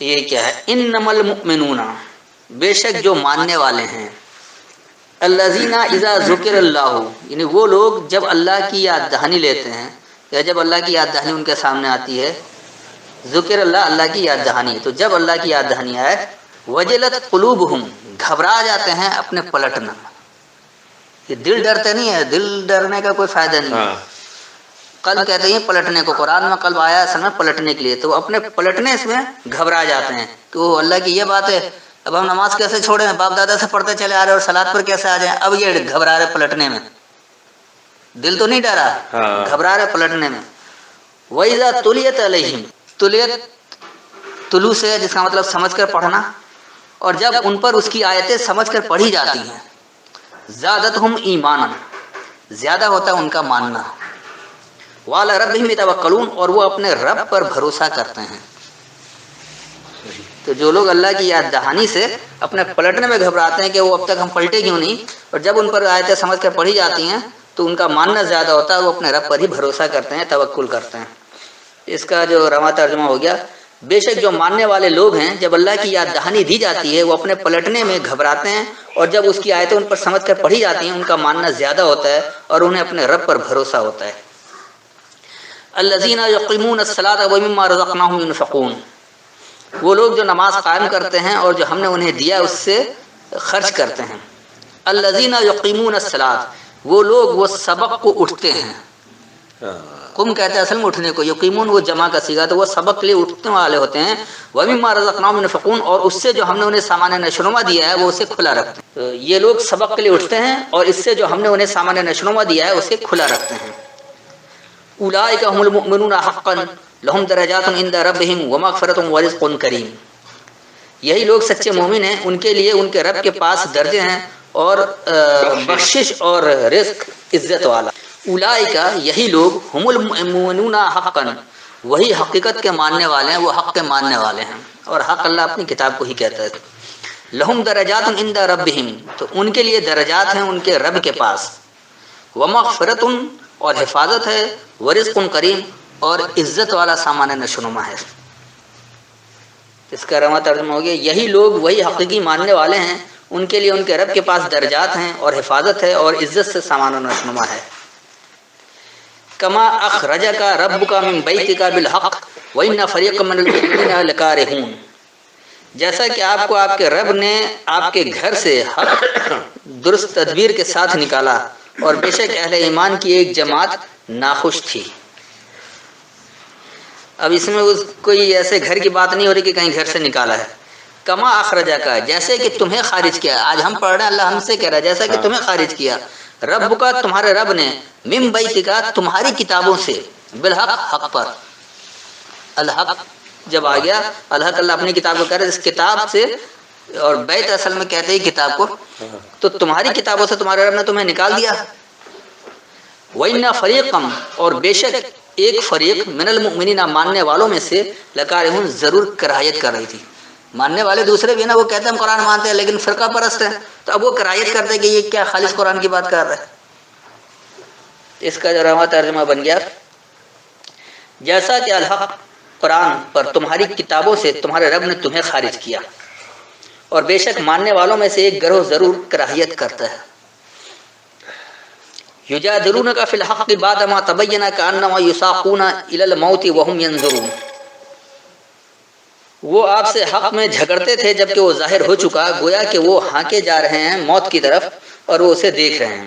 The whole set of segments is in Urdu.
یہ کیا ہے؟ انما المؤمنون، بے شک جو ماننے والے ہیں، الذین اذا ذکر اللہ، یعنی وہ لوگ جب اللہ کی یاد دہانی لیتے ہیں یا جب اللہ کی یاد دہانی ان کے سامنے آتی ہے، ذکر اللہ، اللہ کی یاد دہانی، تو جب اللہ کی یاد دہانی آئے، وجلت قلوبہم، گھبرا جاتے ہیں اپنے پلٹنا. یہ دل ڈرتے نہیں ہے، دل ڈرنے کا کوئی فائدہ نہیں ہے. قلب کہتے ہیں پلٹنے کو، قرآن میں قلب آیا اصل میں پلٹنے کے لیے، تو اپنے پلٹنے اس میں گھبرا جاتے ہیں کہ وہ اللہ کی یہ بات ہے، اب ہم نماز کیسے چھوڑیں، باپ دادا سے پڑھتے چلے آ رہے اور سلاد پر کیسے آ جائیں، اب یہ گھبرا رہے پلٹنے میں. دل تو نہیں ڈرا، گھبرا رہے پلٹنے میں. وَإِذَا تُلِيَتْ عَلَيْهِمْ، تلیت طلوع سے جس کا مطلب سمجھ کر پڑھنا، اور جب ان پر اس کی آیتیں سمجھ کر پڑھی جاتی ہیں، زادتہم ایمانا، زیادہ ہوتا ہے ان کا ماننا، وعلی ربہم یتوکلون، اور وہ اپنے رب پر بھروسہ کرتے ہیں. تو جو لوگ اللہ کی یاد دہانی سے اپنے پلٹنے میں گھبراتے ہیں کہ وہ اب تک ہم پلٹے کیوں نہیں، اور جب ان پر آیتیں سمجھ کر پڑھی جاتی ہیں تو ان کا ماننا زیادہ ہوتا ہے، وہ اپنے رب پر ہی بھروسہ کرتے ہیں، توکل کرتے ہیں. اس کا جو رواں ترجمہ ہو گیا، بے شک جو ماننے والے لوگ ہیں جب اللہ کی یاد دہانی دی جاتی ہے وہ اپنے پلٹنے میں گھبراتے ہیں، اور جب اس کی آیتیں ان پر سمجھ کر پڑھی جاتی ہیں ان کا ماننا زیادہ ہوتا ہے اور انہیں اپنے رب پر بھروسہ ہوتا ہے. الذین یقیمون الصلاۃ ومما رزقناہم ينفقون، وہ لوگ جو نماز قائم کرتے ہیں اور جو ہم نے انہیں دیا اس سے خرچ کرتے ہیں. الذین یقیمون الصلاۃ، وہ لوگ وہ سبق کو اٹھتے ہیں. قم کہتے ہیں اصل میں اٹھنے کو، یقیمون وہ جمع کا صیغہ، تو وہ سبق کے لیے اٹھنے والے ہوتے ہیں. وَمِمَّا رَزَقْنَاهُمْ يُنْفِقُونَ، اور اس سے جو ہم نے انہیں سامان نشوونما دیا ہے وہ اسے کھلا رکھتے ہیں. تو یہ لوگ سبق کے لیے اٹھتے ہیں اور اس سے جو ہم نے انہیں سامان نشوونما دیا ہے اسے کھلا رکھتے ہیں. اولئک هم المؤمنون حقا لهم درجات عند ربهم ومغفرۃ ورزق کریم، یہی لوگ سچے مومن ہیں، ان کے لیے ان کے رب کے پاس درجے ہیں اور بخشش اور رزق عزت والا. اولئک، یہی لوگ، هم المؤمنون حقا، وہی حقیقت کے ماننے والے ہیں، وہ حق کے ماننے والے ہیں، اور حق اللہ اپنی کتاب کو ہی کہتا ہے. لهم درجات عند ربهم، تو ان کے لیے درجات ہیں ان کے رب کے پاس. ومغفرۃ، اور حفاظت ہے، ورزق کریم، اور عزت والا سامان نشوونما ہے. اس کا رواں ترجمہ ہو گیا، یہی لوگ وہی حقیقی ماننے والے ہیں، ان کے لیے ان کے رب کے پاس درجات ہیں اور حفاظت ہے اور عزت سے سامان نشوونما ہے. کما اخرجک ربک من بیتک بالحق وان فریقا من المؤمنین لکارہون، جیسا کہ آپ کو آپ کے رب نے آپ کے گھر سے حق درست تدبیر کے ساتھ نکالا، اور بے شک اہل ایمان کی ایک جماعت ناخوش تھی. اب اس میں کوئی ایسے گھر کی بات نہیں ہو رہی کہ کہیں گھر سے نکالا ہے. کما اخرجکا، جیسے کہ تمہیں خارج کیا. آج ہم پڑھ رہے ہیں اللہ ہم سے کہہ رہا ہے جیسا کہ تمہیں خارج کیا، رب کا، تمہارے رب نے، من بیتکا، تمہاری کتابوں سے، بالحق، حق پر. الحق جب آ گیا، الحق اللہ اپنی کتاب کو کہہ رہے، اس کتاب سے، اور بیت اصل میں کہتے ہیں کتاب کو، تو تمہاری کتابوں سے تمہارے رب نے تمہیں نکال دیا. وَإِنَّ فَرِيقًا، اور بے شک ایک فریق، من المؤمنین، ماننے والوں میں سے، لکارہون، ضرور کراہیت کر رہی تھی. ماننے والے دوسرے بھی نا، وہ کہتے ہیں ہم قرآن مانتے ہیں لیکن فرقہ پرست ہیں، تو اب وہ کراہیت کرتے ہیں کہ یہ کیا خالص قرآن کی بات کر رہا ہے. اس کا جو رواں ترجمہ بن گیا، جیسا کہ الحق، قرآن پر تمہاری کتابوں سے تمہارے رب نے تمہیں خارج کیا، اور بے شک ماننے والوں میں سے ایک گروہ ضرور کراہیت کرتا ہے. یجادلونک فی الحق بعد ما تبین کانما یساقون الی الموت وهم ینظرون، وہ آپ سے حق میں جھگڑتے تھے جبکہ وہ ظاہر ہو چکا، گویا کہ وہ ہانکے جا رہے ہیں موت کی طرف اور وہ اسے دیکھ رہے ہیں.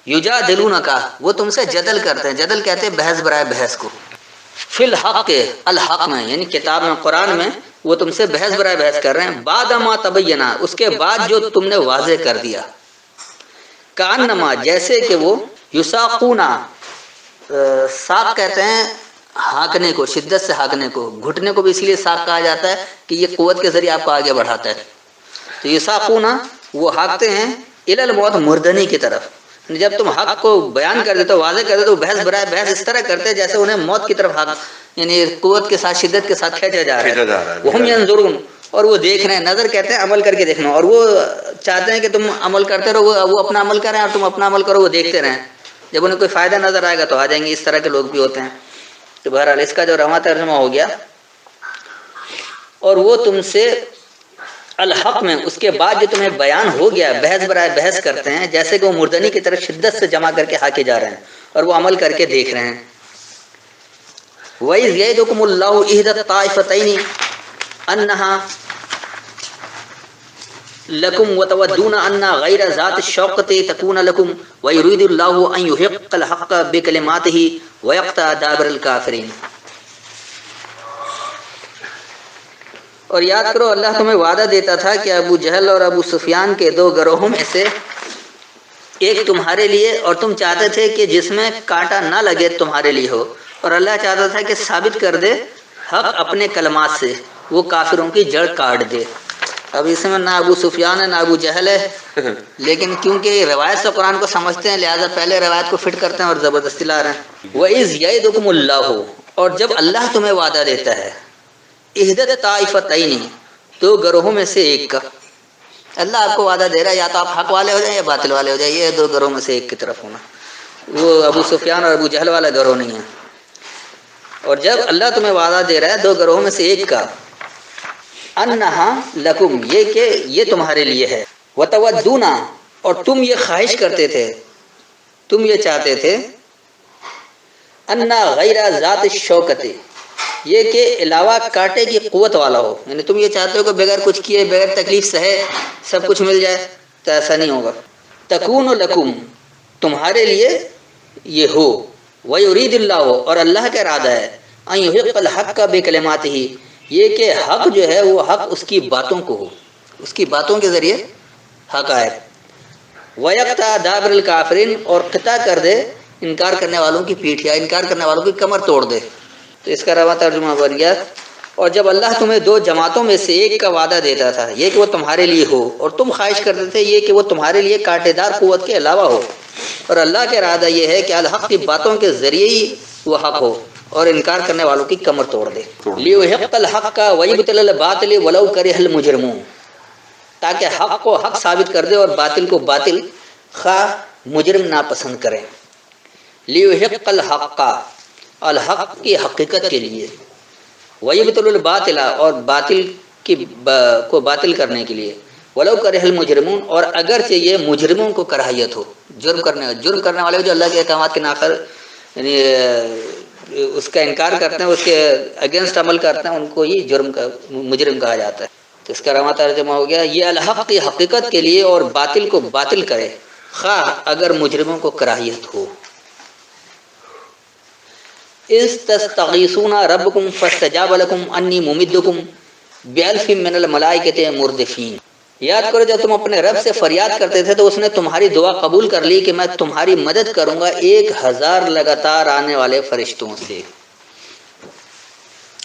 یجادلونک، وہ تم سے جدل کرتے ہیں، جدل کہتے ہیں بحث برائے بحث کو. فی الحق، الحق میں یعنی کتاب میں، قرآن میں، وہ تم سے بحث برائے بحث کر رہے ہیں. بعد ما تبینہ، اس کے بعد جو تم نے واضح کر دیا. کانما، جیسے کہ وہ، یساقونا، ساق کہتے ہیں ہانکنے کو، شدت سے ہانکنے کو. گھٹنے کو بھی اس لیے ساق کہا جاتا ہے کہ یہ قوت کے ذریعے آپ کو آگے بڑھاتا ہے. تو یساقونا، وہ ہانکتے ہیں، الی الموت، مردنی کی طرف. جب تم حق کو بیان کر دیتے ہو، واضح کر دیتے ہو، بحث برائے بحث اس طرح کرتے ہیں جیسے انہیں موت کی طرف یعنی قوت کے ساتھ، شدت کے ساتھ کھینچا جا رہا ہے. وہم ینظرون، اور وہ دیکھ رہے ہیں. نظر کہتے ہیں عمل کر کے دیکھنا، اور وہ چاہتے ہیں کہ تم عمل کرتے رہو، وہ اپنا عمل کریں اور تم اپنا عمل کرو، وہ دیکھتے رہیں. جب انہیں کوئی فائدہ نظر آئے گا تو آ جائیں گے. اس طرح کے لوگ بھی ہوتے ہیں. تو بہرحال اس کا جو رواں ترجمہ ہو گیا، اور وہ تم سے الحق میں اس کے بعد جو تمہیں بیان ہو گیا بحث برائے بحث کرتے ہیں، جیسے کہ وہ مردنی کی طرف شدت سے جمع کر کے ہاکے جا رہے ہیں اور وہ عمل کر کے دیکھ رہے ہیں۔ وَإِذْ يَعِدُكُمُ اللَّهُ إِحْدَى الطَّائِفَتَيْنِ أَنَّهَا لَكُمْ وَتَوَدُّونَ أَنَّ غَيْرَ ذَاتِ الشَّوْكَةِ تَكُونَ لَكُمْ وَيُرِيدُ اللَّهُ أَن يُحِقَّ الْحَقَّ بِكَلِمَاتِهِ وَيَقْطَعَ دَابِرَ الْكَافِرِينَ۔ اور یاد کرو اللہ تمہیں وعدہ دیتا تھا کہ ابو جہل اور ابو سفیان کے دو گروہوں میں سے ایک تمہارے لیے، اور تم چاہتے تھے کہ جس میں کانٹا نہ لگے تمہارے لیے ہو، اور اللہ چاہتا تھا کہ ثابت کر دے حق اپنے کلمات سے، وہ کافروں کی جڑ کاٹ دے۔ اب اس میں نہ ابو سفیان ہے نہ ابو جہل ہے، لیکن کیونکہ روایت سے قرآن کو سمجھتے ہیں لہذا پہلے روایت کو فٹ کرتے ہیں اور زبردستی لا رہے ہیں۔ وَإِذْ يَعِدُكُمُ اللَّهُ، اور جب اللہ تمہیں وعدہ دیتا ہے، احدى الطائفتین، دو گروہوں میں سے ایک کا، اللہ آپ کو وعدہ دے رہا ہے یا تو آپ حق والے ہو جائیں یا باطل والے ہو جائیں، یہ دو گروہوں میں سے ایک کی طرف ہونا، وہ ابو سفیان اور ابو جہل والا گروہ نہیں ہے۔ اور جب اللہ تمہیں وعدہ دے رہا ہے دو گروہوں میں سے ایک کا، انہا لکم، یہ کہ یہ تمہارے لیے ہے، وتودون، اور تم یہ خواہش کرتے تھے، تم یہ چاہتے تھے، انا غیر ذات الشوکت، یہ کہ علاوہ کاٹے کی قوت والا ہو، یعنی تم یہ چاہتے ہو کہ بغیر کچھ کیے بغیر تکلیف سہے سب کچھ مل جائے، تو ایسا نہیں ہوگا۔ تکون لکم، تمہارے لیے یہ ہو، ویرید اللہ، اور اللہ کا ارادہ ہے، ان یحق الحق بکلماتہ، یہ کہ حق جو ہے وہ حق اس کی باتوں کو ہو، اس کی باتوں کے ذریعے حق آئے، ویقطع دابر الکافرین، اور قطع کر دے انکار کرنے والوں کی پیٹھ، یا انکار کرنے والوں کی کمر توڑ دے۔ تو اس کا رواں ترجمہ بن گیا، اور جب اللہ تمہیں دو جماعتوں میں سے ایک کا وعدہ دیتا تھا، یہ کہ وہ تمہارے لیے ہو، اور تم خواہش کرتے تھے یہ کہ وہ تمہارے لیے کانٹے دار قوت کے علاوہ ہو، اور اللہ کا ارادہ یہ ہے کہ الحق کی باتوں کے ذریعے ہی وہ حق ہو اور انکار کرنے والوں کی کمر توڑ دے۔ لیحق الحق ویبطل الباطل ولو کرہ المجرمون، تاکہ حق کو حق ثابت کر دے اور باطل کو باطل خواہ مجرم ناپسند کریں۔ لیحق الحق، الحق کی حقیقت کے لیے، ویبطل الباطل، اور باطل کی کو باطل کرنے کے لیے، ولو کرہ المجرمون، اور اگرچہ یہ مجرموں کو کراہیت ہو، جرم کرنے والے جو اللہ کے احکامات کے نافر یعنی اس کا انکار کرتے ہیں، اس کے اگینسٹ عمل کرتے ہیں، ان کو ہی مجرم کہا جاتا ہے۔ تو اس کا رواں ترجمہ ہو گیا، یہ الحق کی حقیقت کے لیے اور باطل کو باطل کرے، خواہ اگر مجرموں کو کراہیت ہو۔ اذ تستغیثون ربکم فاستجاب لکم انی ممدکم بألف من الملائکۃ مردفین۔ یاد کرو جب تم اپنے رب سے فریاد کرتے تھے تو اس نے تمہاری دعا قبول کر لی کہ میں تمہاری مدد کروں گا 1000 لگاتار آنے والے فرشتوں سے۔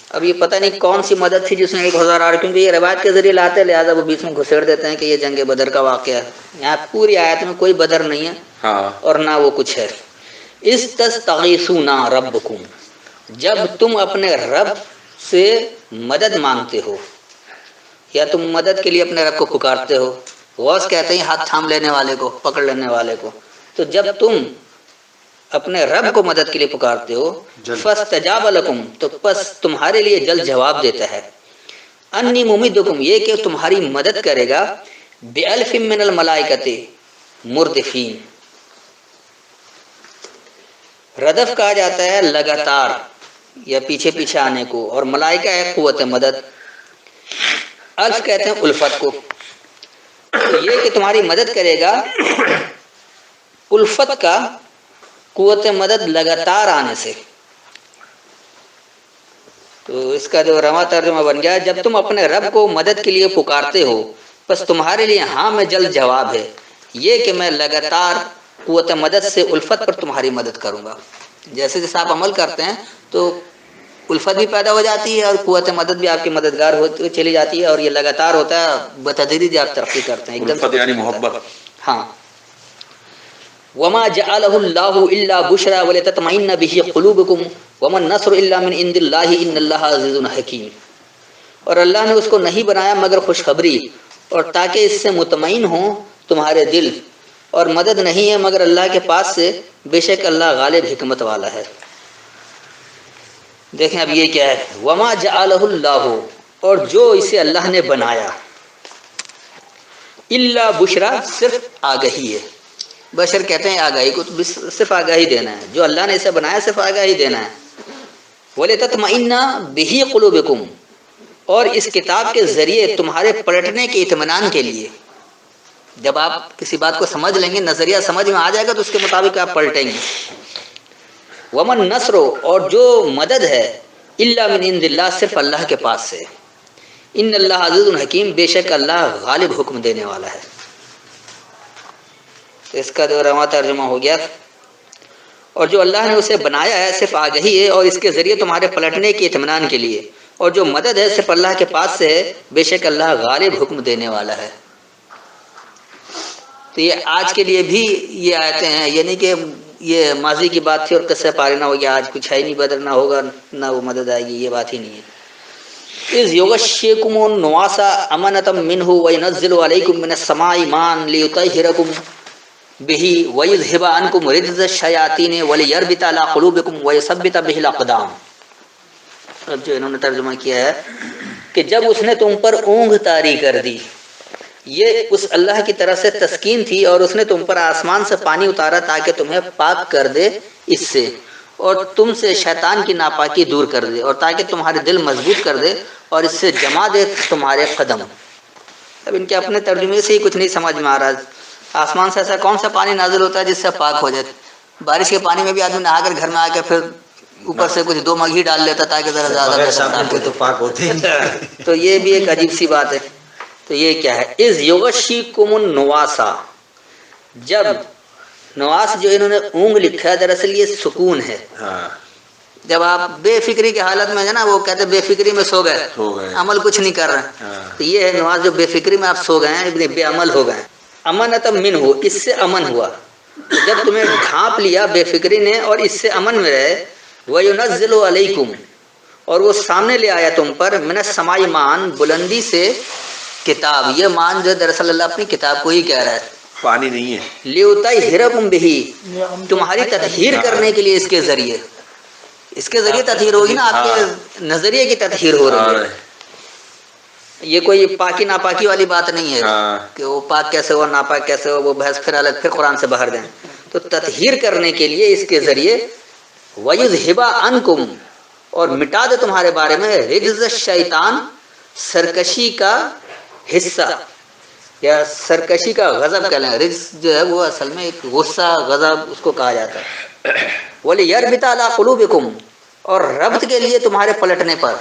اب یہ پتہ نہیں کون سی مدد تھی جس میں 1000 آ رہی، کیونکہ یہ روایت کے ذریعے لاتے ہیں لہٰذا وہ بیچ میں گھسیڑ دیتے ہیں کہ یہ جنگ بدر کا واقعہ ہے۔ یہاں پوری آیت میں کوئی بدر نہیں ہے اور نہ وہ کچھ ہے۔ اذ تستغیثون ربکم، جب تم اپنے رب سے مدد مانگتے ہو، یا تم مدد کے لیے اپنے رب کو پکارتے ہو، غوث کہتے ہیں ہاتھ تھام لینے والے کو، پکڑ لینے والے کو، تو جب تم اپنے رب کو مدد کے لیے پکارتے ہو، فاستجاب لکم، تو پس تمہارے لیے جلد جواب دیتا ہے، انی ممدکم، یہ کہ تمہاری مدد کرے گا، بألف من الملائکۃ مردفین۔ ردف کہا جاتا ہے لگاتار یا پیچھے پیچھے آنے کو، اور ملائکہ ہے قوت مدد، الف کہتے ہیں الفت کو، تو یہ کہ تمہاری مدد کرے گا الفت کا، قوت مدد لگاتار آنے سے۔ تو اس کا جو رواں ترجمہ بن گیا، جب تم اپنے رب کو مدد کے لیے پکارتے ہو بس تمہارے لیے ہاں میں جلد جواب ہے، یہ کہ میں لگاتار قوت مدد سے الفت پر تمہاری مدد کروں گا۔ جیسے جیسے آپ عمل کرتے ہیں تو الفت بھی پیدا ہو جاتی ہے اور قوت مدد بھی آپ کی مددگار ہوتی چلی جاتی ہے، اور یہ لگاتار ہوتا ہے، بتدریج آپ ترقی کرتے ہیں، ایک دم الفت یعنی محبت۔ ہاں۔ وما جعلہ اللہ الا بشرا ولتطمئن به قلوبکم وما النصر الا من عند اللہ ان اللہ عزیز حکیم، اور اللہ نے اس کو نہیں بنایا مگر خوشخبری اور تاکہ اس سے مطمئن ہوں تمہارے دل، اور مدد نہیں ہے مگر اللہ کے پاس سے، بے شک اللہ غالب حکمت والا ہے۔ دیکھیں اب یہ کیا ہے، وما جعلہ اللہ، اور جو اسے اللہ نے بنایا، الا بشرا صرف آگہی ہے. بشر کہتے ہیں آگاہی کو، تو صرف آگاہی دینا ہے. جو اللہ نے اسے بنایا صرف آگاہی دینا ہے. وَلِتَطْمَئِنَّ بِهِ قُلُوبُكُمْ، اور اس کتاب کے ذریعے تمہارے پلٹنے کے اطمینان کے لیے. جب آپ کسی بات کو سمجھ لیں گے، نظریہ سمجھ میں آ جائے گا، تو اس کے مطابق آپ پلٹیں گے. ومن نصر، اور جو مدد ہے، الا من عند اللہ، صرف اللہ کے پاس سے. ان اللہ عزیز الحکیم، بے شک اللہ غالب حکم دینے والا ہے. تو اس کا جو رواں ترجمہ ہو گیا، اور جو اللہ نے اسے بنایا ہے صرف آگہی ہے، اور اس کے ذریعے تمہارے پلٹنے کے اطمینان کے لیے، اور جو مدد ہے صرف اللہ کے پاس سے ہے، بے شک اللہ غالب حکم دینے والا ہے. تو یہ آج کے لیے بھی یہ آیتیں ہیں، یعنی کہ یہ ماضی کی بات تھی اور قصہ پارے نہ ہو گیا، آج کچھ ہے ہی نہیں، بدل نہ ہوگا نہ وہ مدد آئے گی، یہ بات ہی نہیں ہے. اذ یغشیکم النعاس امنۃ منہ وینزل علیکم من السماء ماء لیطہرکم به ویذهب عنکم رجز الشیاطین ولیربط علی قلوبکم ویثبت به الاقدام. اب جو انہوں نے ترجمہ کیا ہے کہ جب اس نے تم پر اونگ طاری کر دی، یہ اس اللہ کی طرف سے تسکین تھی، اور اس نے تم پر آسمان سے پانی اتارا تاکہ تمہیں پاک کر دے اس سے، اور تم سے شیطان کی ناپاکی دور کر دے، اور تاکہ تمہارے دل مضبوط کر دے، اور اس سے جما دے تمہارے قدم. اب ان کے اپنے ترجمے سے ہی کچھ نہیں سمجھ میں آ رہا. آسمان سے ایسا کون سا پانی نازل ہوتا ہے جس سے پاک ہو جائے؟ بارش کے پانی میں بھی آدمی نہا کر گھر میں آ کے پھر اوپر سے کچھ 2 مگھی ڈال لیتا تاکہ ذرا زیادہ صاف ہو تو پاک ہوتے ہیں. تو یہ بھی ایک عجیب سی بات ہے. تو یہ کیا ہے؟ اذ یغشیکم النعاسا، جب نواس جو انہوں نے اونگ لکھا ہے، دراصل یہ سکون ہے. جب آپ بے فکری کی حالت میں ہے نا، وہ کہتے ہیں بے فکری میں سو گئے، عمل کچھ نہیں کر رہے. تو یہ ہے نواز، جو بے فکری میں آپ سو گئے ہیں، بے عمل ہو گئے. امنۃ منہ، اس سے امن ہوا. جب تمہیں ڈھانپ لیا بے فکری نے اور اس سے امن میں رہے. وَيُنَزِّلُ عَلَيْكُمْ، اور وہ سامنے لے آیا تم پر، من السماء ماء، بلندی سے کتاب. یہ مان جو دراصل اللہ اپنی کتاب کو ہی کہہ رہا ہے، پانی نہیں ہے. لیطہرکم بہ، تمہاری تطہیر کرنے کے لیے. اس کے ذریعے تطہیر ہوگی نا، آپ کے نظریے کی تطہیر ہو رہی ہے. یہ کوئی پاکی ناپاکی والی بات نہیں ہے کہ وہ پاک کیسے ہو ناپاک کیسے ہو، وہ بحث پھر الگ، پھر قرآن سے باہر جائیں. تو تطہیر کرنے کے لیے اس کے ذریعے. وَيُذْهِبَ عَنْكُمْ، اور مٹا دے تمہارے بارے میں، رجز الشیطان، سرکشی کا حصہ، یا سرکشی کا غضب کہہ لیں. رجز جو ہے وہ اصل میں ایک غصہ، غضب اس کو کہا جاتا ہے. وَلِيَرْبِطَ عَلَىٰ قُلُوبِكُمْ، اور ربط کے لیے تمہارے پلٹنے پر.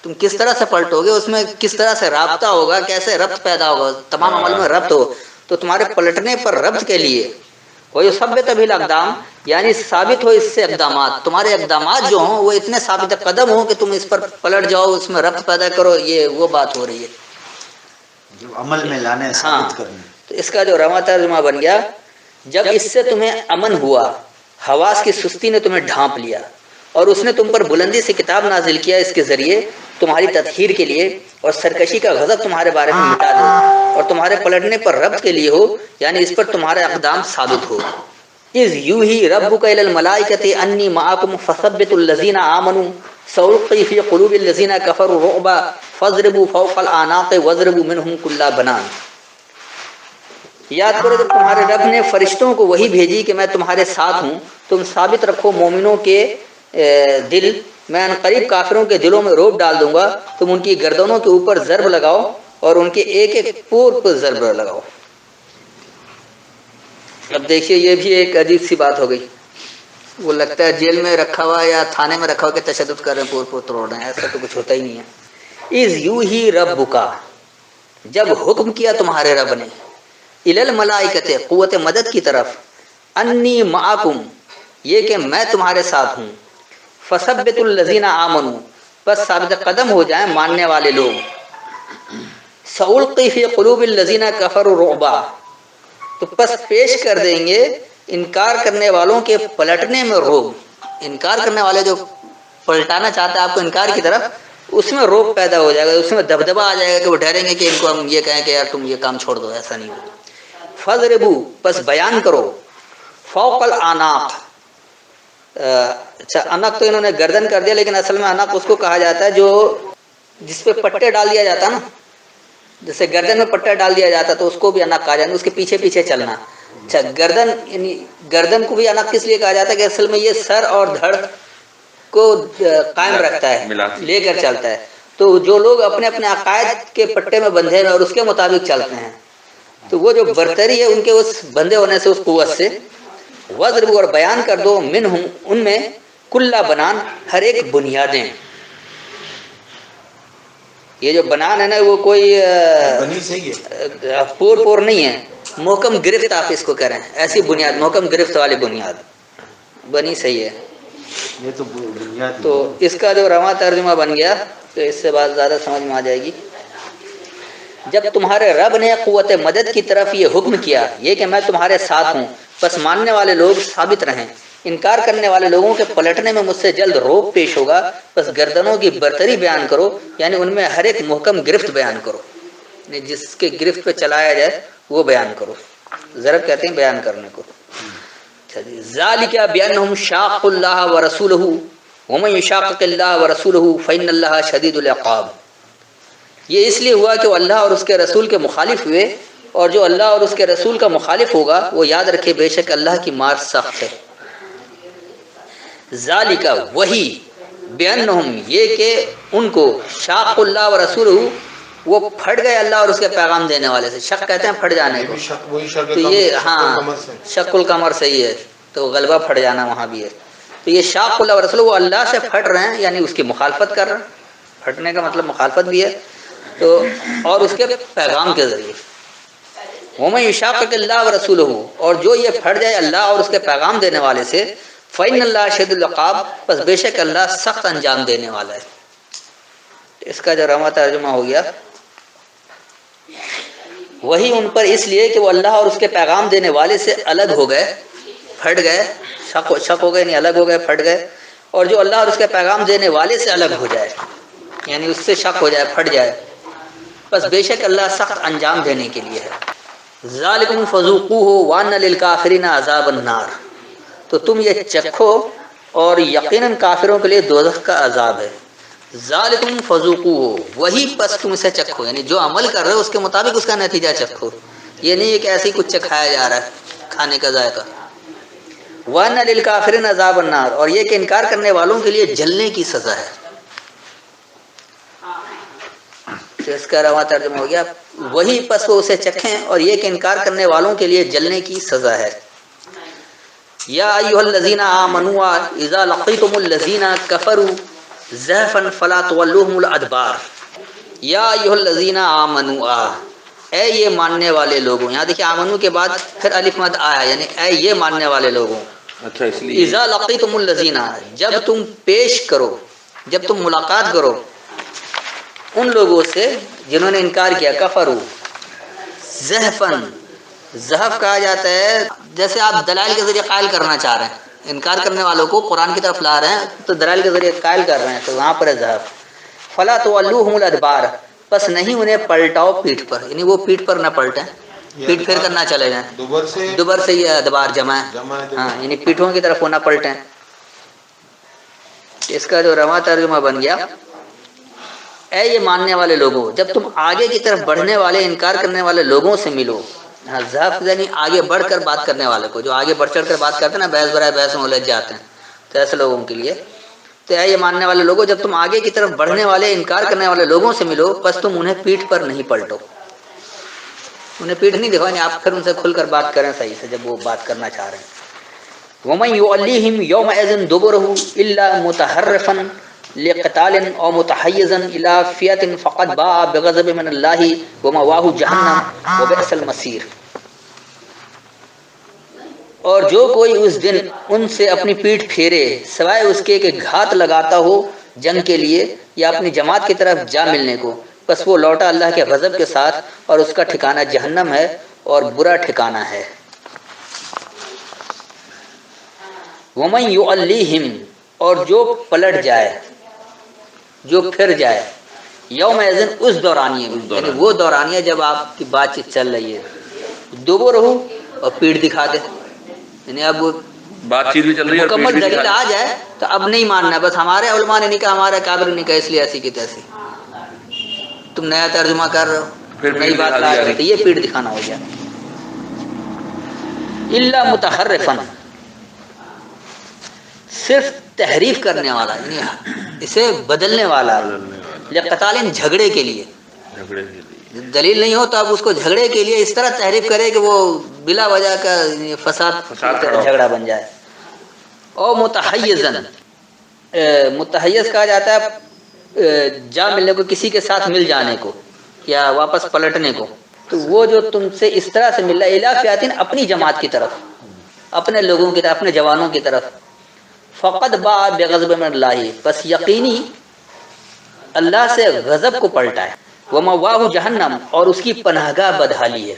تم کس طرح سے پلٹو گے، اس میں کس طرح سے رابطہ ہوگا، کیسے ربط پیدا ہوگا، تمام عمل میں ربط ہو. تو تمہارے پلٹنے پر ربط کے لیے. وَيُثَبِّتَ بِهِ الْأَقْدَامَ، یعنی ثابت ہو اس سے اقدامات. تمہارے اقدامات جو ہوں وہ اتنے ثابت قدم ہوں کہ تم اس پر پلٹ جاؤ، اس میں ربط پیدا کرو. یہ وہ بات ہو رہی ہے جو عمل میں لانے، ثابت کرنے. تو اس کا جو رواں ترجمہ بن گیا، جب اس سے تمہیں امن ہوا، حواس کی سستی نے تمہیں ڈھانپ لیا، اور اس نے تم پر بلندی سے کتاب نازل کیا اس کے ذریعے تمہاری تطہیر کے لیے، اور سرکشی کا غضب تمہارے بارے میں مٹا دے، اور تمہارے پلٹنے پر ربط کے لیے ہو، یعنی اس پر تمہارے اقدام ثابت ہو. اذ یوحی ربک الی الملائکۃ انی معکم فثبتوا الذین آمنوا سألقی فی قلوب الذین کفروا الرعب فاضربوا فوق الاعناق واضربوا منهم کل بنان. یاد کرو جب تمہارے رب نے فرشتوں کو وہی بھیجی کہ میں تمہارے ساتھ ہوں، تم ثابت رکھو مومنوں کے دل، میں ان قریب کافروں کے دلوں میں روب ڈال دوں گا. تم ان کی گردنوں کے اوپر ضرب لگاؤ، اور ان کے ایک ایک پور پر ضرب لگاؤ. اب دیکھیے یہ بھی ایک عجیب سی بات ہو گئی. وہ لگتا ہے جیل میں رکھا ہوا یا تھانے میں رکھا ہوا کہ تشدد کر رہے ہیں، پور توڑ رہے ہیں. ایسا تو کچھ ہوتا ہی نہیں ہے. اذ یوحی ربک، جب حکم کیا تمہارے رب نے، الی الملائکۃ، قوت مدد کی طرف، انی معکم، یہ کہ میں تمہارے ساتھ ہوں، فثبتوا الذین آمنوا، بس ثابت قدم ہو جائیں ماننے والے لوگ، سألقی فی قلوب الذین کفروا الرعب، تو پس پیش کر دیں گے انکار کرنے والوں کے پلٹنے میں روب. انکار کرنے والے جو پلٹانا چاہتے ہیں آپ کو انکار کی طرف، اس میں روب پیدا ہو جائے گا، اس میں دبدبا آ جائے گا کہ وہ ڈریں گے کہ ان کو ہم یہ کہیں کہ یار تم یہ کام چھوڑ دو. ایسا نہیں ہو. فَاضْرِبُوا، پس بیان کرو، فوق الاعناق. اچھا، عنق تو انہوں نے گردن کر دیا، لیکن اصل میں عنق اس کو کہا جاتا ہے جو جس پہ پٹے ڈال دیا جاتا نا، جیسے گردن میں پٹا ڈال دیا جاتا تو اس کو بھی انق کہا جاتا، اس کے پیچھے پیچھے چلنا. اچھا گردن، یعنی گردن کو بھی انق کس لیے کہا جاتا ہے کہ اصل میں یہ سر اور دھڑ کو قائم رکھتا ہے، لے کر چلتا ہے. تو جو لوگ اپنے اپنے عقائد کے پٹے میں بندھے ہیں اور اس کے مطابق چلتے ہیں، تو وہ جو برتری ہے ان کے اس بندھے ہونے سے، اس قوت سے، وضرب اور بیان کر دو منہم ان میں کلا بنان ہر ایک بنیادیں. یہ جو بنان ہے نا وہ کوئی بنی صحیح ہے، پور نہیں ہے، محکم گرفت آپ اس کو کریں، ایسی بنیاد، محکم گرفت والی بنیاد بنی صحیح ہے. یہ تو بنیاد تو اس کا جو رواں ترجمہ بن گیا تو اس سے بات زیادہ سمجھ میں آ جائے گی. جب تمہارے رب نے قوت مدد کی طرف یہ حکم کیا، یہ کہ میں تمہارے ساتھ ہوں، بس ماننے والے لوگ ثابت رہیں. انکار کرنے والے لوگوں کے پلٹنے میں مجھ سے جلد روب پیش ہوگا، بس گردنوں کی برتری بیان کرو، یعنی ان میں ہر ایک محکم گرفت بیان کرو، یعنی جس کے گرفت پہ چلایا جائے وہ بیان کرو. ضرب کہتے ہیں بیان کرنے کو. ذالک بانہم شاقوا اللہ ورسولہ ومن یشاقق اللہ ورسولہ فإن اللہ شدید العقاب. یہ اس لیے ہوا کہ وہ اللہ اور اس کے رسول کے مخالف ہوئے، اور جو اللہ اور اس کے رسول کا مخالف ہوگا وہ یاد رکھے بے شک اللہ کی مار سخت ہے. ذالک وہی، بانہم یہ کہ ان کو، شاق اللہ و رسولہ وہ پھٹ گئے اللہ اور اس کے پیغام دینے والے سے. شک کہتے ہیں پھٹ جانے کو. تو یہ ہاں شق القمر صحیح ہے، تو غلبہ پھٹ جانا وہاں بھی ہے. تو یہ شاق اللہ و رسولہ وہ اللہ سے پھٹ رہے ہیں، یعنی اس کی مخالفت کر رہے ہیں. پھٹنے کا مطلب مخالفت بھی ہے تو، اور اس کے پیغام کے ذریعے. ومن یشاقق اللہ ورسولہ، اور جو یہ پھٹ جائے اللہ اور اس کے پیغام دینے والے سے، فإن اللہ شدید العقاب، بس بے شک اللہ سخت انجام دینے والا ہے. اس کا جو رواں ترجمہ ہو گیا، وہی ان پر اس لیے کہ وہ اللہ اور اس کے پیغام دینے والے سے الگ ہو گئے، پھٹ گئے، شک ہو گئے، نہیں الگ ہو گئے، پھٹ گئے. اور جو اللہ اور اس کے پیغام دینے والے سے الگ ہو جائے، یعنی اس سے شک ہو جائے، پھٹ جائے، بس بے شک اللہ سخت انجام دینے کے لیے ہے. ذالکم فذوقوہ وان للکافرین عذاب النار. تو تم یہ چکھو اور یقیناً کافروں کے لیے دوزخ کا عذاب ہے. ذالکم فذوقوہ، وہی پس تم اسے چکھو، یعنی جو عمل کر رہے ہو اس کے مطابق اس کا نتیجہ چکھو. یہ نہیں ہے کہ ایسے ہی کچھ چکھایا جا رہا ہے کھانے کا ذائقہ. وان للکافرین عذاب النار، اور یہ کہ انکار کرنے والوں کے لیے جلنے کی سزا ہے. تو اس کا رواں ترجمہ ہو گیا، وہی پس وہ اسے چکھیں اور یہ کہ انکار کرنے والوں کے لیے جلنے کی سزا ہے. یا ایھا الذین آمنوا اذا لقیتم الذین کفروا زحفا فلا تولوهم الادبار. یا ایھا الذین آمنوا، اے یہ ماننے والے لوگوں. یہاں دیکھیں آمنو کے بعد پھر الف مد آیا، یعنی اے یہ ماننے والے لوگوں. اچھا اس لیے اذا لقیتم الذین، جب تم پیش کرو، جب تم ملاقات کرو ان لوگوں سے جنہوں نے انکار کیا، کفروا زحفن، زحف کہا جاتا ہے جیسے آپ دلائل کے ذریعے قائل کرنا چاہ رہے ہیں، انکار کرنے والوں کو قرآن کی طرف لا رہے ہیں تو دلائل کے ذریعے قائل کر رہے ہیں، تو وہاں پر ہے زحف. فلا تولوهم الادبار، پس نہیں انہیں پلٹاؤ پیٹھ پر، یعنی وہ پیٹھ پر نہ پلٹیں، پیٹھ پھیر کرنا چلے جائیں. دوبر سے یہ ادبار جمع ہے، ہاں یعنی پیٹھوں کی طرف وہ نہ پلٹیں. اس کا جو رواں ترجمہ بن گیا، اے یہ ماننے والے لوگوں، جب تم آگے کی طرف بڑھنے والے انکار کرنے والے لوگوں سے ملو. زحف یعنی آگے بڑھ کر بات کرنے والے کو، جو آگے بڑھ چڑھ کر بات کرتے ہیں نا، بحث برائے بحث میں الجھ جاتے ہیں، تو ایسے لوگوں کے لیے. تو اے یہ ماننے والے لوگوں، جب تم آگے کی طرف بڑھنے والے انکار کرنے والے لوگوں سے ملو، بس تم انہیں پیٹھ پر نہیں پلٹو، انہیں پیٹھ نہیں دکھاؤ، آپ پھر ان سے کھل کر بات کریں صحیح سے جب وہ بات کرنا چاہ رہے ہیں. ومن یولیہم یومئذ دبرہ الا متحرفا لقتال او متحیزا الى فئة فقد باء بغضب من اللہ ومأواہ جہنم وبئس المصیر. اور جو کوئی اس دن ان سے اپنی پیٹھ پھیرے سوائے اس کے کہ گھات لگاتا ہو جنگ کے لیے یا اپنی جماعت کی طرف جا ملنے کو، بس وہ لوٹا اللہ کے غضب کے ساتھ، اور اس کا ٹھکانہ جہنم ہے اور برا ٹھکانہ ہے. ومن یؤلیہم، اور جو پلٹ جائے، جو پھر جائے، یوم اذن اس دورانیے میں، یعنی وہ دورانیہ جب آپ کی بات چیت چل رہی ہے، دوبرہ اور پیٹھ دکھا دے، یعنی اب بات چیت بھی چل رہی ہے اور پیٹ مکمل بھی دلیل آ جائے تو اب نہیں ماننا، بس ہمارے علماء نے نہیں کہا، ہمارے کابر نے کہا، اس لیے ایسی کی تیسی. تم نیا ترجمہ کر رہے ہو، پھر نئی پیٹ بات دکھا لا دیا۔ رہے ہو، تو یہ پیٹ دکھانا ہو گیا۔ الا متحرفن، صرف تحریف کرنے والا، یعنی اسے بدلنے والا، لقتال، جھگڑے کے لیے، جھگڑے کے لیے، دلیل نہیں ہو تو آپ اس کو جھگڑے کے لیے اس طرح تحریف کرے کہ وہ بلا وجہ کا فساد کھڑا ہو۔ جھگڑا بن جائے۔ او متحیزن، متحیز کہا جاتا ہے جا ملنے کو، کسی کے ساتھ مل جانے کو یا واپس پلٹنے کو، تو وہ جو تم سے اس طرح سے مل رہا ہے، الا فیاتن، اپنی جماعت کی طرف، اپنے لوگوں کی طرف، اپنے جوانوں کی طرف، فقد باء بغضب من اللہ، بس یقینی اللہ سے غضب کو پلٹا ہے، ومواہ جہنم، اور اس کی پناہ گاہ بدحالی ہے،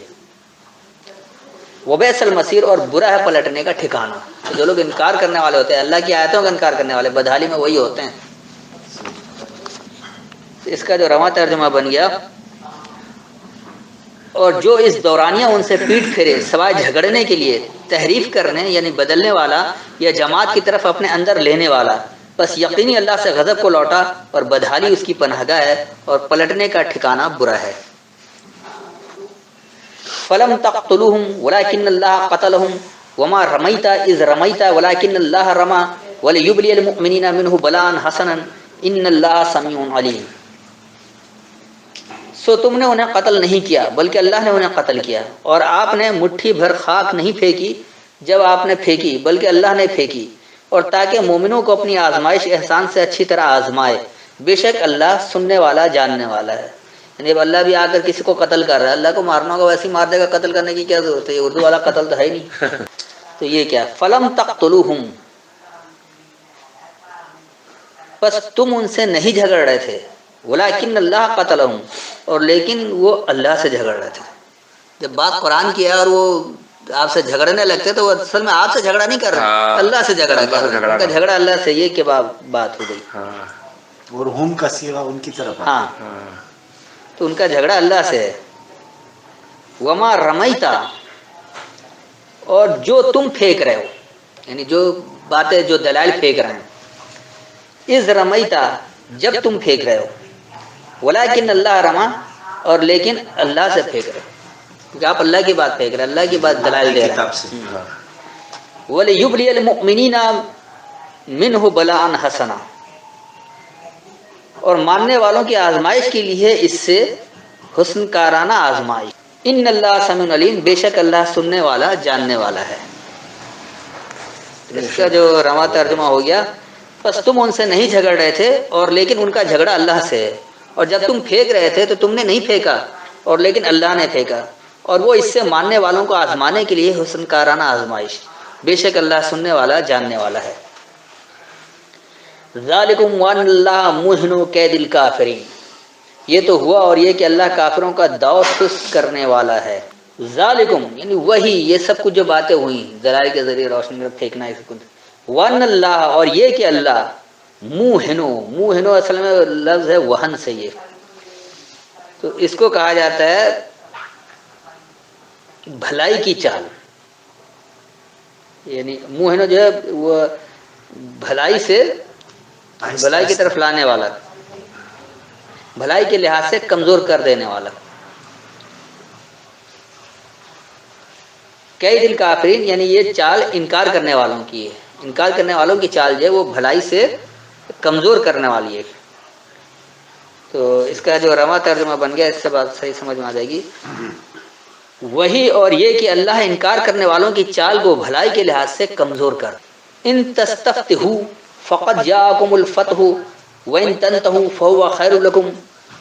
وبئس المصیر، اور برا ہے پلٹنے کا ٹھکانہ۔ تو جو لوگ انکار کرنے والے ہوتے ہیں اللہ کی آیتوں کا، انکار کرنے والے بدحالی میں وہی ہوتے ہیں۔ تو اس کا جو رواں ترجمہ بن گیا، اور جو اس دورانیہ ان سے پیٹ پھرے سوائے جھگڑنے کے لیے، تحریف کرنے یعنی بدلنے والا، یا جماعت کی طرف اپنے اندر لینے والا، بس یقینی اللہ سے غضب کو لوٹا، اور بدحالی اس کی پناہ گاہ ہے، اور پلٹنے کا ٹھکانہ برا ہے۔ فلم تقتلوہم ولکن اللہ قتلہم وما رمیت اذ رمیت ولکن اللہ رمی ولیبلی المؤمنین منہ بلاء حسنا ان اللہ سمیع علیم۔ سو تم نے انہیں قتل نہیں کیا بلکہ اللہ نے انہیں قتل کیا، اور آپ نے مٹھی بھر خاک نہیں پھینکی جب آپ نے پھینکی بلکہ اللہ نے پھینکی، اور تاکہ مومنوں کو اپنی آزمائش احسان سے اچھی طرح آزمائے، بے شک اللہ سننے والا جاننے والا ہے۔ یعنی اب اللہ بھی آ کر کسی کو قتل کر رہا ہے، اللہ کو مارنا ہوگا ویسے ہی مار دے گا، قتل کرنے کی کیا ضرورت ہے، یہ اردو والا قتل تو ہے ہی نہیں۔ تو یہ کیا، فلم تقتلوہم، بس تم ان سے نہیں جھگڑ رہے تھے، ولکن اللہ قتلہم، اور لیکن وہ اللہ سے جھگڑ رہے تھے۔ جب بات قرآن کی ہے اور وہ آپ سے جھگڑنے لگتے تو وہ اصل میں آپ سے جھگڑا نہیں کر رہے، اللہ سے جھگڑا کر رہے ہیں، ان کا جھگڑا اللہ سے یہ کہ بات ہو گئی۔ اور ہم کا سیغہ ان کی طرف ہے۔ ہاں، تو ان کا جھگڑا اللہ سے ہے۔ وما رمیتا، اور جو تم پھینک رہے ہو، یعنی جو باتیں، جو دلائل پھینک رہے ہیں، اذ رمیتا، جب تم پھینک رہے ہو، ولکن اللہ رما، اور لیکن اللہ سے پھینک رہے ہو، کیونکہ آپ اللہ کی بات پھینک رہے ہیں، اللہ کی بات دلائل دے رہے کتاب سے۔ ہیں۔ وَلِيُبْلِيَ الْمُؤْمِنِينَ مِنْهُ بَلَاءً حَسَنًا، اور ماننے والوں کی آزمائش کے لیے اس سے حسن کارانہ آزمائش۔ ان اللہ سمیع علیم، بے شک اللہ سننے والا جاننے والا ہے۔ اس کا جو رواں ترجمہ ہو گیا، بس تم ان سے نہیں جھگڑ رہے تھے اور لیکن ان کا جھگڑا اللہ سے ہے، اور جب تم پھینک رہے تھے تو تم نے نہیں پھینکا اور لیکن اللہ نے پھینکا، اور وہ اس سے ماننے والوں کو آزمانے کے لیے حسن کارانہ آزمائش، بے شک اللہ سننے والا جاننے والا ہے۔ ذالکم وان اللہ محن کید الکافرین، یہ تو ہوا اور یہ کہ اللہ کافروں کا داؤ سست کرنے والا ہے۔ ذالکم یعنی وہی، یہ سب کچھ جو باتیں ہوئیں دلائل کے ذریعے روشنی میں پھینکنا، اس کو وان اللہ، اور یہ کہ اللہ موہنو اصل میں لفظ ہے وہن سے، یہ تو اس کو کہا جاتا ہے بھلائی کی چال، یعنی موہنو جو ہے وہ بھلائی سے، بھلائی کی طرف لانے والا، بھلائی کے لحاظ سے کمزور کر دینے والا۔ کئی دل کافرین یعنی یہ چال انکار کرنے والوں کی ہے، انکار کرنے والوں کی چال جو ہے وہ بھلائی سے کمزور کرنے والی ہے۔ تو اس کا جو رواں ترجمہ بن گیا، اس سے بات صحیح سمجھ میں آ جائے گی۔ وہی اور یہ کہ اللہ انکار کرنے والوں کی چال کو بھلائی کے لحاظ سے کمزور کر۔ ان تستفتحوا فقد جاءکم الفتح وان تنتهوا فهو خیر لکم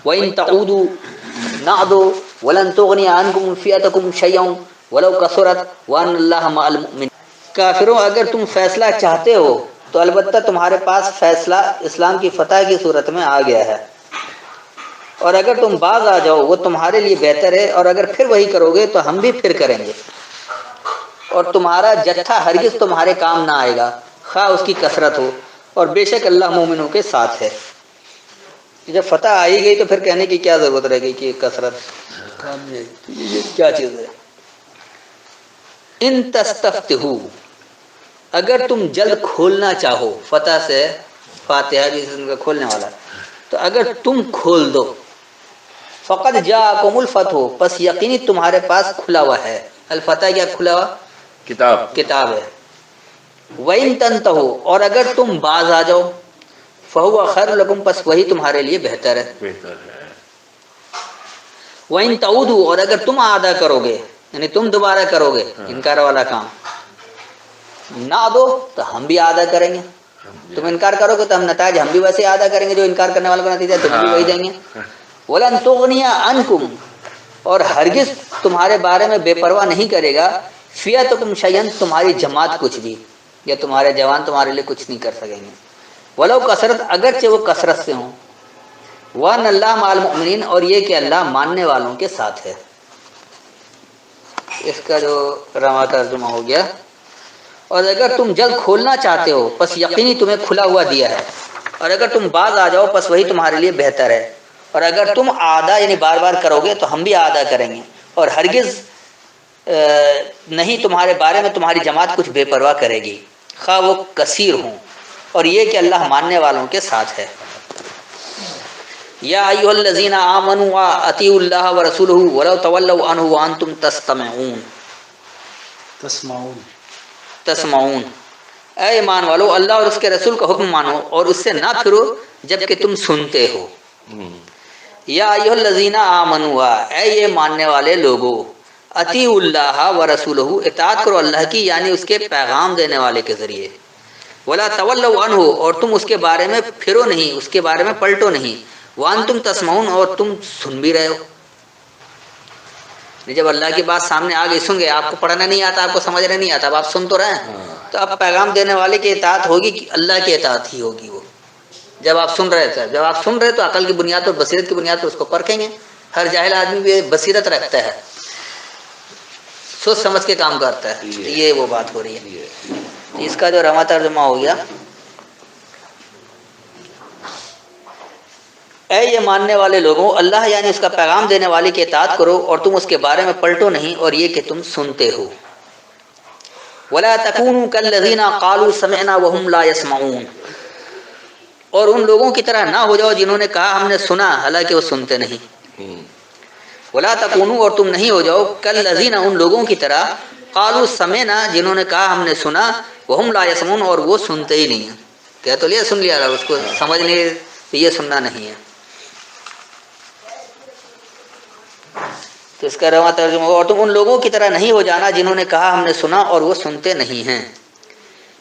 وان تعودوا نعدوا ولن تغنی عنکم فئتکم شیئا ولو کثرت وان اللہ مع المؤمنین۔ کافروں، اگر تم فیصلہ چاہتے ہو تو البتہ تمہارے پاس فیصلہ اسلام کی فتح کی صورت میں آ گیا ہے، اور اگر تم باز آ جاؤ وہ تمہارے لیے بہتر ہے، اور اگر پھر وہی کرو گے تو ہم بھی پھر کریں گے، اور تمہارا جتھا ہرگز تمہارے کام نہ آئے گا خواہ اس کی کثرت ہو، اور بے شک اللہ مومنوں کے ساتھ ہے۔ جب فتح آئی گئی تو پھر کہنے کی کیا ضرورت رہ گئی کہ کثرت کام نہیں آئے گی، یہ کیا چیز ہے۔ ان تستفتحوا، اگر تم جلد کھولنا چاہو، فتح سے فاتحہ بھی اس کا کھولنے والا، تو اگر تم کھول دو، فقد جاءکم الفتح، پس یقینی تمہارے پاس کھلا ہوا ہے. الفتح کیا کھلا ہوا؟ کتاب. کتاب ہے. وَإِن تَنْتَهُوا، اور اگر تم باز آ جاؤ، فَهُوَ خَيْرٌ لَكُمْ، پس وہی تمہارے لیے بہتر ہے. بہتر ہے. وَإِن تَعُودُوا، اور اگر تم ادا کرو گے، یعنی تم دوبارہ کرو گے انکار والا کام، نہ دو تو ہم بھی ادا کریں گے. تم انکار کرو گے تو ہم نتائج ہم بھی ویسے ادا کریں گے جو انکار کرنے والوں کا نتیجہ تمہیں بھی وہی دیں گے. وَلَن تُغْنِيَ عَنْكُمْ، اور ہرگز تمہارے بارے میں بے پرواہ نہیں کرے گا، فِيَتُكُمْ شَيْئًا، تمہاری جماعت کچھ بھی، یا تمہارے جوان تمہارے لیے کچھ نہیں کر سکیں گے. وَلَوْ کثرت، اگرچہ وہ کثرت سے ہوں. وَأَنَّ اللَّهَ مَعَ الْمُؤْمِنِينَ، اور یہ کہ اللہ ماننے والوں کے ساتھ ہے. اس کا جو رواں ترجمہ ہو گیا. اور اگر تم جلد کھولنا چاہتے ہو، پس یقینی تمہیں کھلا ہوا دیا ہے. اور اگر تم باز آ جاؤ، پس وہی تمہارے لیے بہتر ہے. اور اگر تم آدھا یعنی بار بار کرو گے تو ہم بھی آدھا کریں گے. اور ہرگز نہیں تمہارے بارے میں تمہاری جماعت کچھ بے پرواہ کرے گی، خواہ وہ کثیر ہوں. اور یہ کہ اللہ ماننے والوں کے ساتھ ہے. یا ایھا الذین آمنوا اطیعوا اللہ ورسولہ ولو تولوا عنہ وانتم تسمعون. تسمعون، اے ایمان والو، اللہ اور اس کے رسول کا حکم مانو اور اس سے نہ پھرو جبکہ تم سنتے ہو. یا ایھا الذین آمنوا، اے یہ ماننے والے لوگو، اطیعوا اللہ ورسولہ، اطاعت کرو اللہ کی یعنی اس کے پیغام دینے والے کے ذریعے. ولا تولوا عنہ، اور تم اس کے بارے میں پھرو نہیں، اس کے بارے میں پلٹو نہیں. وانتم تسمعون، اور تم سن بھی رہے ہو. جب اللہ کی بات سامنے آ گئی، سن گئے، آپ کو پڑھنا نہیں آتا، آپ کو سمجھنا نہیں آتا، اب آپ سن تو رہے ہیں، تو اب پیغام دینے والے کی اطاعت ہوگی کہ اللہ کی اطاعت ہی ہوگی. وہ جب آپ سن رہے تھے، جب آپ سن رہے تو عقل کی بنیاد پر، بصیرت کی بنیاد پر اس کو پرکھیں گے. ہر جاہل آدمی بھی بصیرت رکھتا ہے، سوچ سمجھ کے کام کرتا ہے. یہ وہ بات ہو رہی ہے. اس کا جو رواں ترجمہ ہو گیا، اے یہ ماننے والے لوگوں، اللہ یعنی اس کا پیغام دینے والے کی اطاعت کرو اور تم اس کے بارے میں پلٹو نہیں، اور یہ کہ تم سنتے ہو. ولا تکونوا کالذین قالوا سمعنا وهم لا يسمعون، اور ان لوگوں کی طرح نہ ہو جاؤ جنہوں نے کہا ہم نے سنا حالانکہ وہ سنتے نہیں. ولا تکونوا، اور تم نہیں ہو جاؤ کالذین، ان لوگوں کی طرح، قالوا سمعنا، جنہوں نے کہا ہم نے سنا، وهم لا يسمعون، اور وہ سنتے ہی نہیں ہیں. کہہ تو لیا سن لیا، اس کو سمجھ نہیں، یہ سننا نہیں ہے. تو اس کا رواں ترجمہ ہو، اور تم ان لوگوں کی طرح نہیں ہو جانا جنہوں نے کہا ہم نے سنا اور وہ سنتے نہیں ہیں.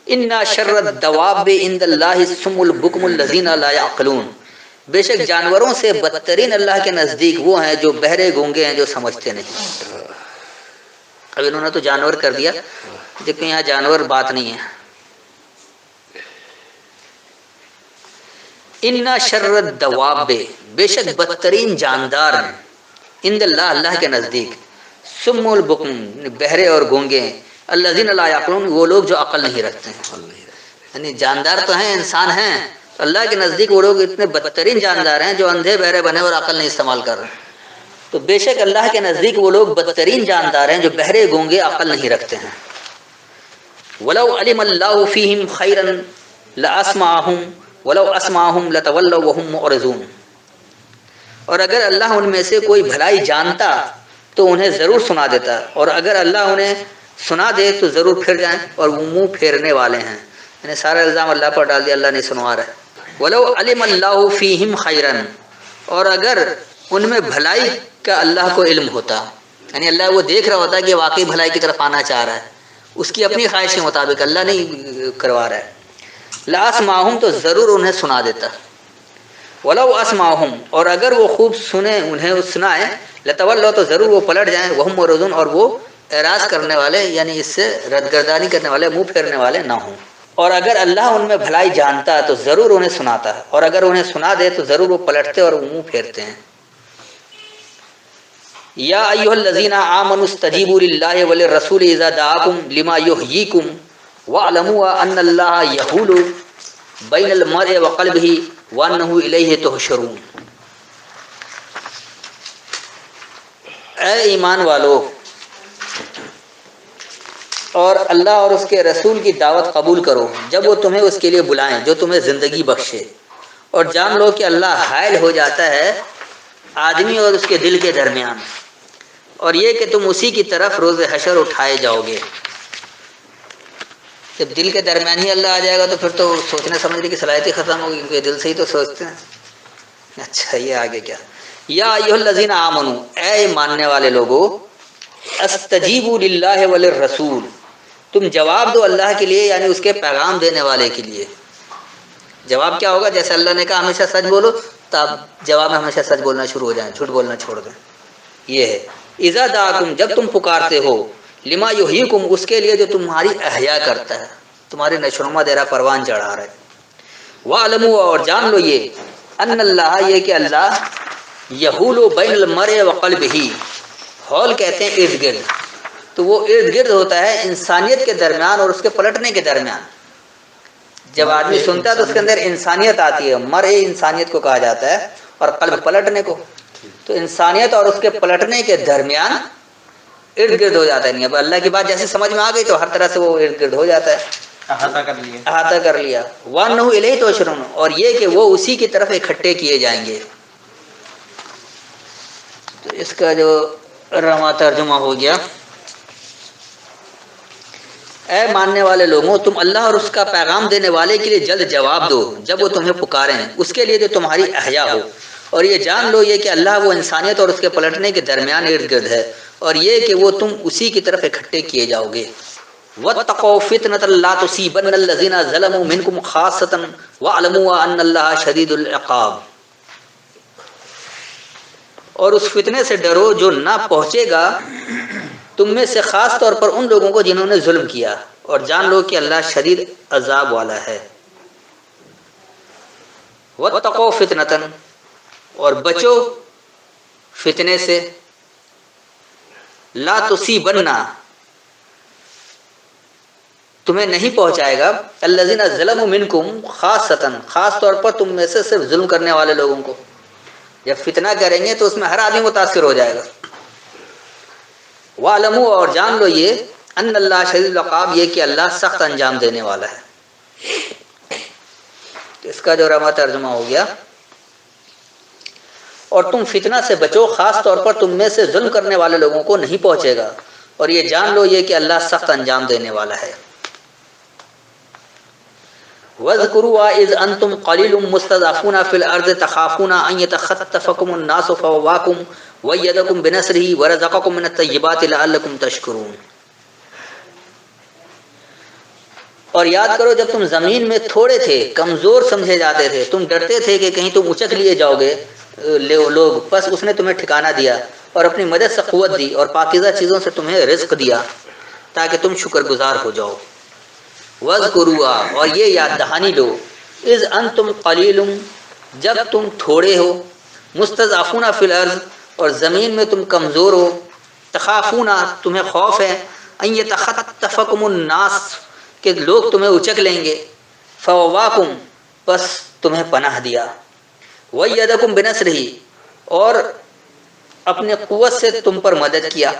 ان شر الدواب عند اللہ الصم البکم الذین لا یعقلون، بے شک جانوروں سے بدترین اللہ کے نزدیک وہ ہیں جو بہرے گونگے ہیں، جو سمجھتے نہیں. اب انہوں نے تو جانور کر دیا، لیکن یہاں جانور بات نہیں ہے. ان شر الدواب، بے شک بدترین جاندار ہیں، عند اللہ، اللہ کے نزدیک، سم البکم، بہرے اور گونگے، الذین لا یعقلون، وہ لوگ جو عقل نہیں رکھتے ہیں. یعنی جاندار تو ہیں، انسان ہیں، اللہ کے نزدیک وہ لوگ اتنے بدترین جاندار ہیں جو اندھے بہرے بنے اور عقل نہیں استعمال کر رہے. تو بے شک اللہ کے نزدیک وہ لوگ بدترین جاندار ہیں جو بہرے گونگے عقل نہیں رکھتے ہیں. ولو علم اللہ فیہم خیرا لاسمعہم ولو اسمعہم لتولوا وہم معرضون، اور اگر اللہ ان میں سے کوئی بھلائی جانتا تو انہیں ضرور سنا دیتا، اور اگر اللہ انہیں سنا دے تو ضرور پھر جائیں اور وہ منہ پھیرنے والے ہیں. یعنی سارا الزام اللہ پر ڈال دیا، اللہ نہیں سنوا رہا ہے. ولو علم اللہ فیہم خیرا، اور اگر ان میں بھلائی کا اللہ کو علم ہوتا، یعنی اللہ وہ دیکھ رہا ہوتا کہ واقعی بھلائی کی طرف آنا چاہ رہا ہے، اس کی اپنی خواہش کے مطابق اللہ نہیں کروا رہا ہے، لاسمعہم، تو ضرور انہیں سنا دیتا. ولو اسمعہم، اور اگر وہ خوب سنے، انہیں سنائے، لتولوا، تو ضرور وہ پلٹ جائیں، وہم معرضون، اور وہ اعراض کرنے والے یعنی اس سے ردگردانی کرنے والے، منہ پھیرنے والے نہ ہوں. اور اگر اللہ ان میں بھلائی جانتا تو ضرور انہیں سناتا، اور اگر انہیں سنا دے تو ضرور وہ پلٹتے اور منہ پھیرتے ہیں. یا ایھا الذین آمنوا استجیبوا للہ وللرسول اذا دعاکم لما یحییکم واعلموا ان اللہ یحول بین المرء وقلبہ وانہ الیہ تحشرون. اے ایمان والو، اور اللہ اور اس کے رسول کی دعوت قبول کرو جب وہ تمہیں اس کے لیے بلائیں جو تمہیں زندگی بخشے، اور جان لو کہ اللہ حائل ہو جاتا ہے آدمی اور اس کے دل کے درمیان، اور یہ کہ تم اسی کی طرف روز حشر اٹھائے جاؤ گے۔ جب دل کے درمیان ہی اللہ آ جائے گا تو پھر تو سوچنے سمجھنے کی صلاحیت ہی ختم ہوگی، کیونکہ دل سے ہی تو سوچتے ہیں۔ اچھا یہ آگے کیا، یا ایھا الذین آمنو، اے ماننے والے لوگو، استجیبوا للہ وللرسول، تم جواب دو اللہ کے لیے، یعنی اس کے پیغام دینے والے کے لیے۔ جواب کیا ہوگا؟ جیسے اللہ نے کہا ہمیشہ سچ بولو، تو آپ جواب میں ہمیشہ سچ بولنا شروع ہو جائیں، جھوٹ بولنا چھوڑ دیں۔ یہ ہے اذا دعاکم، جب تم پکارتے ہو، لما یحییکم، اس کے لیے جو تمہاری احیا کرتا ہے، تمہاری نشوونما دے رہا، پروان چڑھا رہا ہے۔ وَاعْلَمُوا، اور جان لو یہ، ان اللہ، یہ کہ اللہ، یحول بین المرء وقلبہ، حول کہتے ہیں ارد گرد، تو وہ ارد گرد ہوتا ہے انسانیت کے درمیان اور اس کے پلٹنے کے درمیان۔ جب آدمی سنتا ہے تو اس کے اندر انسانیت آتی ہے، مرء انسانیت کو کہا جاتا ہے، اور قلب پلٹنے کو، تو انسانیت اور اس کے پلٹنے کے درمیان ارد گرد ہو جاتا ہے۔ نہیں اب اللہ کی بات جیسے سمجھ میں آ گئی تو ہر طرح سے وہ ارد گرد ہو جاتا ہے، احاطہ کر لیے۔ احاطہ کر لیا۔ وَأَنَّهُ إِلَيْهِ تُحْشَرُونَ، اور یہ کہ وہ اسی کی طرف اکٹھے کیے جائیں گے۔ تو اس کا جو رواں ترجمہ ہو گیا، اے ماننے والے لوگوں، تم اللہ اور اس کا پیغام دینے والے کے لیے جلد جواب دو جب وہ تمہیں پکاریں، اس کے لیے جو تمہاری احیا ہو، اور یہ جان لو یہ کہ اللہ وہ انسانیت اور اس کے پلٹنے کے درمیان ارد گرد ہے، اور یہ کہ وہ تم اسی کی طرف اکٹھے کیے جاؤ گے۔ وَاتَّقُوا فِتْنَةً لَا تُصِيبَنَّ الَّذِينَ ظَلَمُوا مِنكُمْ خَاصَّةً وَاعْلَمُوا أَنَّ اللَّهَ شَدِيدُ الْعِقَابِ، اور اس فتنے سے ڈرو جو نہ پہنچے گا تم میں سے خاص طور پر ان لوگوں کو جنہوں نے ظلم کیا، اور جان لو کہ اللہ شدید عذاب والا ہے۔ وَاتَّقُوا فِتْنَةً، اور بچو فتنے سے، لا تصیبن، تمہیں نہیں پہنچائے گا، الذین ظلموا منکم خاصۃ، خاص طور پر تم میں سے صرف ظلم کرنے والے لوگوں کو۔ جب فتنہ کریں گے تو اس میں ہر آدمی متاثر ہو جائے گا۔ وَاعْلَمُوا، اور جان لو یہ، ان اللہ شدید العقاب، یہ کہ اللہ سخت انجام دینے والا ہے۔ تو اس کا جو رواں ترجمہ ہو گیا، اور تم فتنہ سے بچو، خاص طور پر تم میں سے ظلم کرنے والے لوگوں کو نہیں پہنچے گا، اور یہ جان لو یہ کہ اللہ سخت انجام دینے والا ہے۔ وَاذْكُرُوا إِذْ أَنْتُمْ قَلِيلٌ مُسْتَضْعَفُونَ فِي الْأَرْضِ تَخَافُونَ أَنْ يَتَخَطَّفَكُمُ النَّاسُ فَآوَاكُمْ وَأَيَّدَكُمْ بِنَصْرِهِ وَرَزَقَكُم مِّنَ الطَّيِّبَاتِ لَعَلَّكُمْ تَشْكُرُونَ۔ اور یاد کرو جب تم زمین میں تھوڑے تھے، کمزور سمجھے جاتے تھے، تم ڈرتے تھے کہ کہیں تم اچک لیے جاؤ گے لوگ، بس اس نے تمہیں ٹھکانہ دیا اور اپنی مدد سے قوت دی، اور پاکیزہ چیزوں سے تمہیں رزق دیا تاکہ تم شکر گزار ہو جاؤ۔ وَاذْكُرُوا، اور یہ یاد دہانی لو، اذ انتم قلیل، جب تم تھوڑے ہو، مستضعفون فی الارض، اور زمین میں تم کمزور ہو، تخافون، تمہیں خوف ہے، ان یتخطفکم الناس، کہ لوگ تمہیں اچک لیں گے، فواکم، بس تمہیں پناہ دیا، وَأَيَّدَكُم بِنَصْرِهِ، اور اپنے قوت سے تم پر مدد کیا،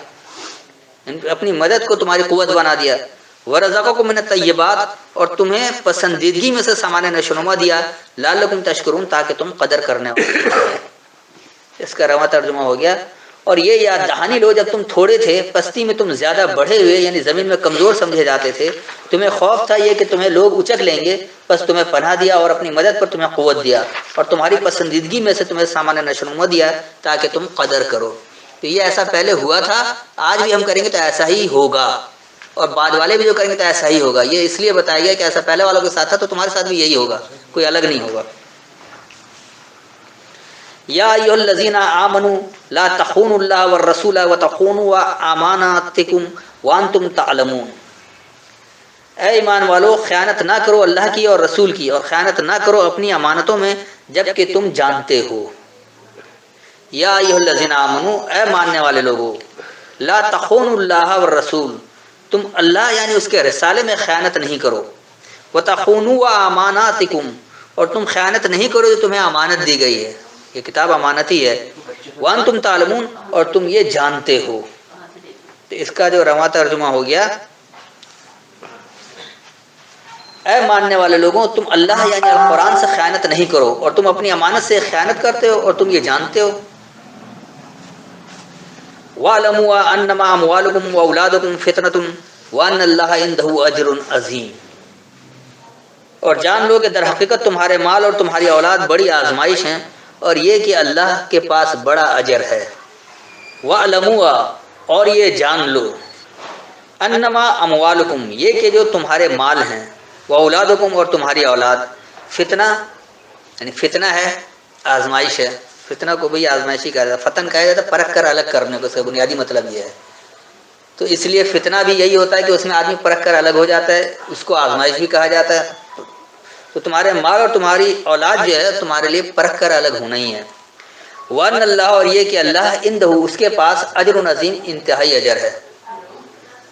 اپنی مدد کو تمہاری قوت بنا دیا، وَرَزَقَكُم مِّنَ الطَّيِّبَاتِ، اور تمہیں پسندیدگی میں سے سامان نشوونما دیا، لعلکم تشکرون، تاکہ تم قدر کرنے والے۔ اس کا رواں ترجمہ ہو گیا، اور یہ یاد دہانی لو جب تم تھوڑے تھے، پستی میں تم زیادہ بڑھے ہوئے، یعنی زمین میں کمزور سمجھے جاتے تھے، تمہیں خوف تھا یہ کہ تمہیں لوگ اچک لیں گے، بس تمہیں پناہ دیا اور اپنی مدد پر تمہیں قوت دیا، اور تمہاری پسندیدگی میں سے تمہیں سامان نشوونما دیا تاکہ تم قدر کرو۔ تو یہ ایسا پہلے ہوا تھا، آج بھی ہم کریں گے تو ایسا ہی ہوگا، اور بعد والے بھی جو کریں گے تو ایسا ہی ہوگا۔ یہ اس لیے بتایا گیا کہ ایسا پہلے والوں کے ساتھ تھا تو تمہارے ساتھ بھی یہی ہوگا، کوئی الگ نہیں ہوگا۔ یا ایھا الذین آمنوا لا تخونوا اللہ والرسول وتخونوا اماناتکم وانتم تعلمون، اے ایمان والو، خیانت نہ کرو اللہ کی اور رسول کی، اور خیانت نہ کرو اپنی امانتوں میں جبکہ تم جانتے ہو۔ یا ایھا الذین آمنوا، اے ماننے والے لوگو، لا تخونوا اللہ والرسول، تم اللہ یعنی اس کے رسالے میں خیانت نہیں کرو، وتخونوا اماناتکم، اور تم خیانت نہیں کرو جو تمہیں امانت دی گئی ہے، یہ کتاب امانتی ہے، وانتم تعلمون، اور تم یہ جانتے ہو۔ تو اس کا جو رواں ترجمہ ہو گیا، اے ماننے والے لوگوں، تم اللہ یعنی القرآن سے خیانت نہیں کرو، اور تم اپنی امانت سے خیانت کرتے ہو، اور تم یہ جانتے ہو۔ وَاعْلَمُوا أَنَّمَا أَمْوَالُكُمْ وَأَوْلَادُكُمْ فِتْنَةٌ وَأَنَّ اللَّهَ عِندَهُ أَجْرٌ عَظِيمٌ، اور جان لو کہ در حقیقت تمہارے مال اور تمہاری اولاد بڑی آزمائش ہیں، اور یہ کہ اللہ کے پاس بڑا اجر ہے۔ وَاعْلَمُوا، اور یہ جان لو، انما اموالکم، یہ کہ جو تمہارے مال ہیں، واولادکم، اور تمہاری اولاد، فتنہ یعنی فتنہ ہے، آزمائش ہے۔ فتنہ کو بھی آزمائشی کہا جاتا ہے، فتن کہا جاتا ہے پرکھ کر الگ کرنے کو، اس کا بنیادی مطلب یہ ہے۔ تو اس لیے فتنہ بھی یہی ہوتا ہے کہ اس میں آدمی پرکھ کر الگ ہو جاتا ہے، اس کو آزمائش بھی کہا جاتا ہے۔ تو تمہارے مال اور تمہاری اولاد جو ہے تمہارے لیے پرکھ کر الگ ہونا ہی ہے۔ وَأَنَّ اللَّهَ، اور یہ کہ اللہ عندہ، اس کے پاس، اجر عظیم، انتہائی اجر ہے۔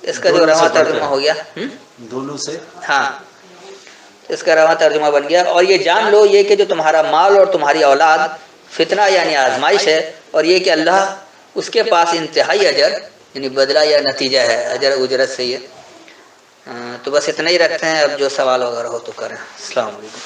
اس کا جو دونوں سے رواں بڑھ ترجمہ کر، ہو گیا، دونوں سے ہاں اس کا رواں ترجمہ بن گیا، اور یہ جان لو یہ کہ جو تمہارا مال اور تمہاری اولاد فتنہ یعنی آزمائش ہے، اور یہ کہ اللہ اس کے پاس انتہائی اجر یعنی بدلہ یا نتیجہ ہے، اجر اجرت سے یہ۔ تو بس اتنا ہی رکھتے ہیں، اب جو سوال وغیرہ ہو تو کریں۔ السلام علیکم۔